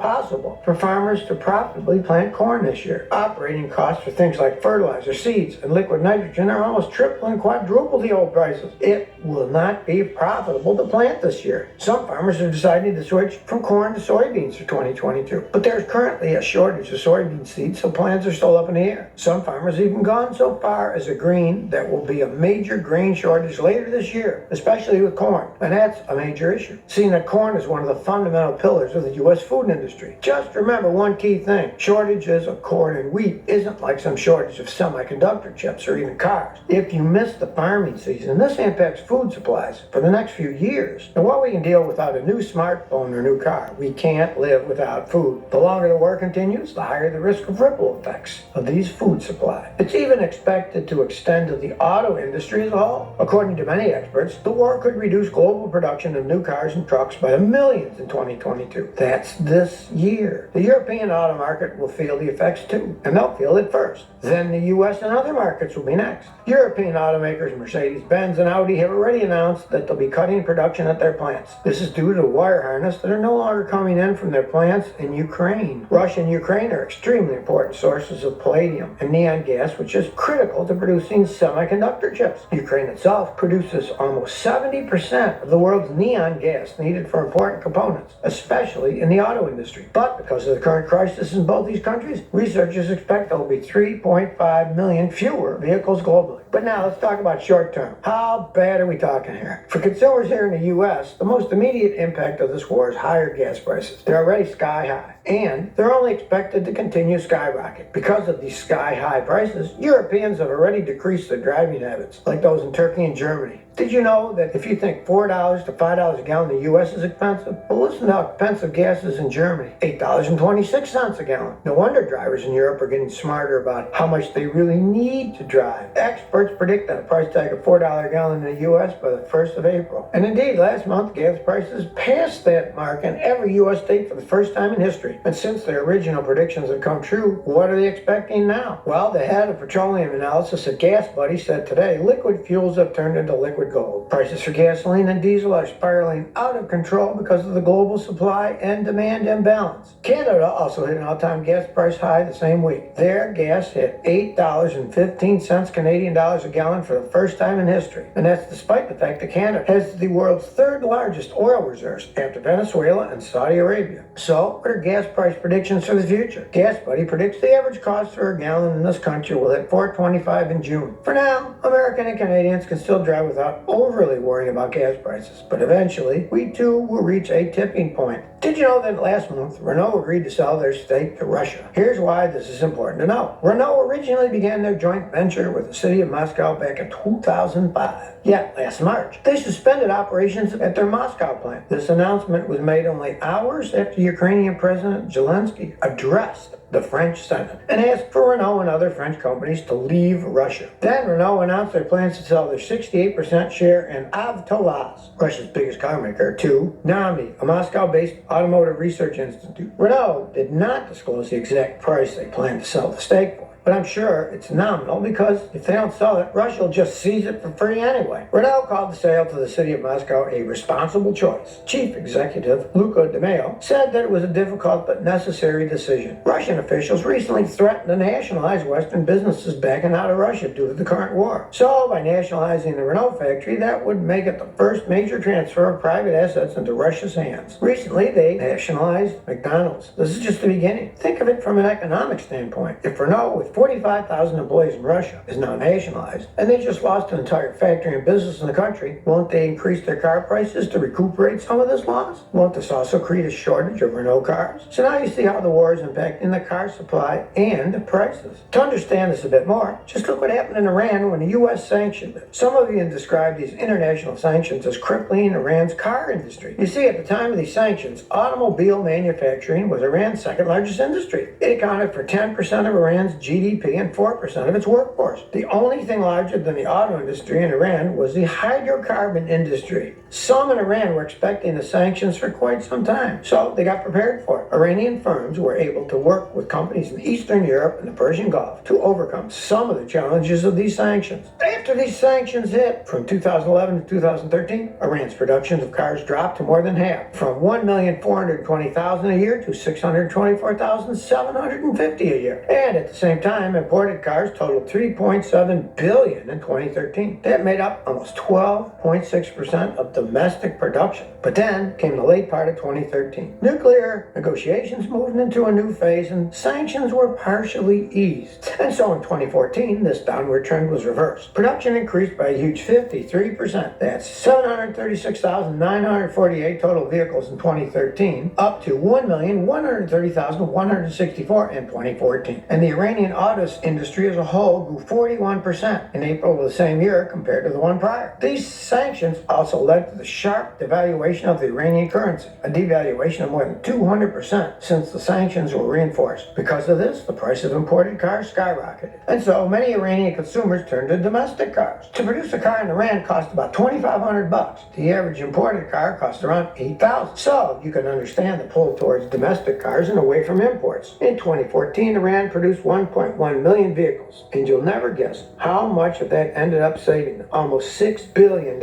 possible for farmers to profitably plant corn this year. Operating costs for things like fertilizer, seeds, and liquid nitrogen are almost triple and quadruple the old prices. It will not be profitable to plant this year. Some farmers are deciding to switch from corn to soybeans for 2022, but there's currently a shortage of soybean seeds, so plans are still up in the air. Some farmers have even gone so far as agreeing that will be a major grain shortage later this year, especially with corn, and that's a major issue, seeing that corn is one of the fundamental pillars of the U.S. food industry. Just remember one key thing: shortages of corn and wheat isn't like some shortage of semiconductor chips or even cars. If you miss the farming season, this impacts food supplies for the next few years. And while we can deal without a new smartphone or new car, we can't live without food. The longer the war continues, the higher the risk of ripple effects of these food supplies. It's even expected to extend to the auto industry as a whole. According to many experts, the war could reduce global production of new cars and trucks by millions in 2022. That's this year. The European auto market will feel the effects too, and they'll feel it first. Then the U.S. and other markets will be next. European automakers Mercedes-Benz and Audi have already announced that they'll be cutting production at their plants. This is due to wire harness that are no longer coming in from their plants in Ukraine. Russia and Ukraine are extremely important sources of palladium and neon gas, which is critical to producing semiconductor chips. Ukraine itself produces almost 70% of the world's neon gas needed for important components, especially in the auto industry. But because of the current crisis in both these countries, researchers expect there will be 3.5 million fewer vehicles globally. But now let's talk about short term. How bad are we talking here? For consumers here in the U.S., the most immediate impact of this war is higher gas prices. They're already sky high, and they're only expected to continue skyrocket. Because of these sky high prices, Europeans have already decreased their driving habits, like those in Turkey and Germany. Did you know that if you think $4 to $5 a gallon in the U.S. is expensive? Well, listen to how expensive gas is in Germany. $8.26 a gallon. No wonder drivers in Europe are getting smarter about how much they really need to drive. Experts predict that a price tag of $4 a gallon in the U.S. by the 1st of April. And indeed, last month, gas prices passed that mark in every U.S. state for the first time in history. And since their original predictions have come true, what are they expecting now? Well, the head of petroleum analysis at Gas Buddy said today, liquid fuels have turned into liquid gold. Prices for gasoline and diesel are spiraling out of control because of the global supply and demand imbalance. Canada also hit an all-time gas price high the same week. Their gas hit $8.15 Canadian dollars a gallon for the first time in history. And that's despite the fact that Canada has the world's third largest oil reserves after Venezuela and Saudi Arabia. So, what are gas price predictions for the future? Gas Buddy predicts the average cost for a gallon in this country will hit $4.25 in June. For now, American and Canadians can still drive without overly worrying about gas prices, but eventually we too will reach a tipping point. Did you know that last month Renault agreed to sell their stake to Russia? Here's why this is important to know. Renault originally began their joint venture with the city of Moscow back in 2005. Yet last March, they suspended operations at their Moscow plant. This announcement was made only hours after Ukrainian President Zelensky addressed the French Senate and asked for Renault and other French companies to leave Russia. Then Renault announced their plans to sell their 68% share in Avtovaz, Russia's biggest car maker, to NAMI, a Moscow-based automotive research institute. Renault did not disclose the exact price they plan to sell the stake for, but I'm sure it's nominal because if they don't sell it, Russia will just seize it for free anyway. Renault called the sale to the city of Moscow a responsible choice. Chief executive Luca De Maio said that it was a difficult but necessary decision. Russian officials recently threatened to nationalize Western businesses backing out of Russia due to the current war. So by nationalizing the Renault factory, that would make it the first major transfer of private assets into Russia's hands. Recently, they nationalized McDonald's. This is just the beginning. Think of it from an economic standpoint. If Renault, with 45,000 employees in Russia, is now nationalized, and they just lost an entire factory and business in the country, won't they increase their car prices to recuperate some of this loss? Won't this also create a shortage of Renault cars? So now you see how the war is impacting the car supply and the prices. To understand this a bit more, just look what happened in Iran when the U.S. sanctioned it. Some of you describe these international sanctions as crippling Iran's car industry. You see, at the time of these sanctions, automobile manufacturing was Iran's second largest industry. It accounted for 10% of Iran's GDP and 4% of its workforce. The only thing larger than the auto industry in Iran was the hydrocarbon industry. Some in Iran were expecting the sanctions for quite some time, so they got prepared for it. Iranian firms were able to work with with companies in Eastern Europe and the Persian Gulf to overcome some of the challenges of these sanctions. After these sanctions hit, from 2011 to 2013, Iran's production of cars dropped to more than half, from 1,420,000 a year to 624,750 a year. And at the same time, imported cars totaled 3.7 billion in 2013. That made up almost 12.6% of domestic production. But then came the late part of 2013. Nuclear negotiations moved into a new phase and sanctions were partially eased. And so in 2014, this downward trend was reversed. Production increased by a huge 53%. That's 736,948 total vehicles in 2013, up to 1,130,164 in 2014. And the Iranian auto industry as a whole grew 41% in April of the same year compared to the one prior. These sanctions also led to the sharp devaluation of the Iranian currency, a devaluation of more than 200% since the sanctions were reinforced. Because of this, the price of imported cars skyrocketed. And so many Iranian consumers turned to domestic cars. To produce a car in Iran cost about $2,500. The average imported car cost around $8,000. So you can understand the pull towards domestic cars and away from imports. In 2014, Iran produced 1.1 million vehicles, and you'll never guess how much of that ended up saving them. Almost $6 billion.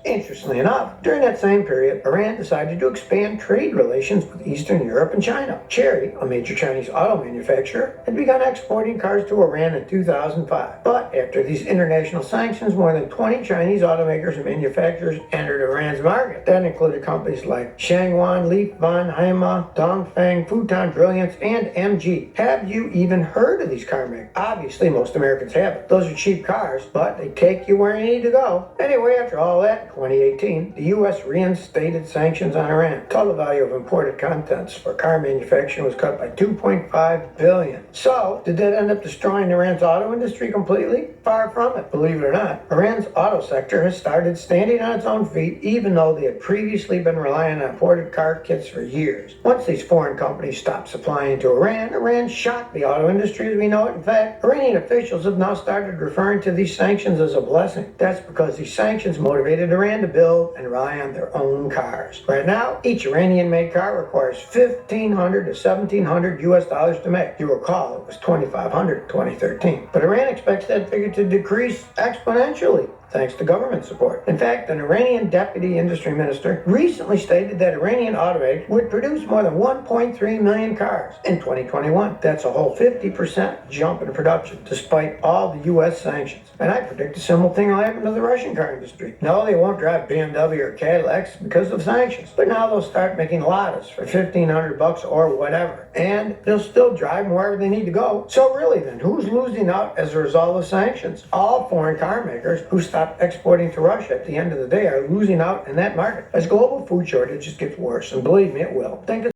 Interestingly enough, during that same period, Iran decided to expand trade relations with Eastern Europe and China. Chery, a major Chinese auto manufacturer, had begun exporting cars to Iran in 2005. But after these international sanctions, more than 20 Chinese automakers and manufacturers entered Iran's market. That included companies like Shangwan, Li-Fan, Haima, Dongfeng, Futan Brilliance, and MG. Have you even heard of these car makers? Obviously, most Americans haven't. Those are cheap cars, but they take you where you need to go. Anyway, after all that, in 2018, the U.S. reinstated sanctions on Iran. Total value of imported contents for car manufacturing was cut by $2.5 billion. So, did that end up destroying Iran's auto industry completely? Far from it, believe it or not. Iran's auto sector has started standing on its own feet, even though they had previously been relying on imported car kits for years. Once these foreign companies stopped supplying to Iran, Iran shocked the auto industry as we know it. In fact, Iranian officials have now started referring to these sanctions as a blessing. That's because these sanctions motivated Iran to build and rely on their own cars. Right now, each Iranian-made car requires $1,500 to $1,700 US dollars to make. You recall, it was $2,500 in 2013. But Iran expects that figure to decrease exponentially, thanks to government support. In fact, an Iranian deputy industry minister recently stated that Iranian automakers would produce more than 1.3 million cars in 2021. That's a whole 50% jump in production, despite all the U.S. sanctions. And I predict a similar thing will happen to the Russian car industry. No, they won't drive BMW or Cadillacs because of sanctions, but now they'll start making Ladas for $1,500 or whatever. And they'll still drive them wherever they need to go. So really then, who's losing out as a result of sanctions? All foreign car makers who stop exporting to Russia at the end of the day are losing out in that market as global food shortages gets worse, and believe me, it will. Think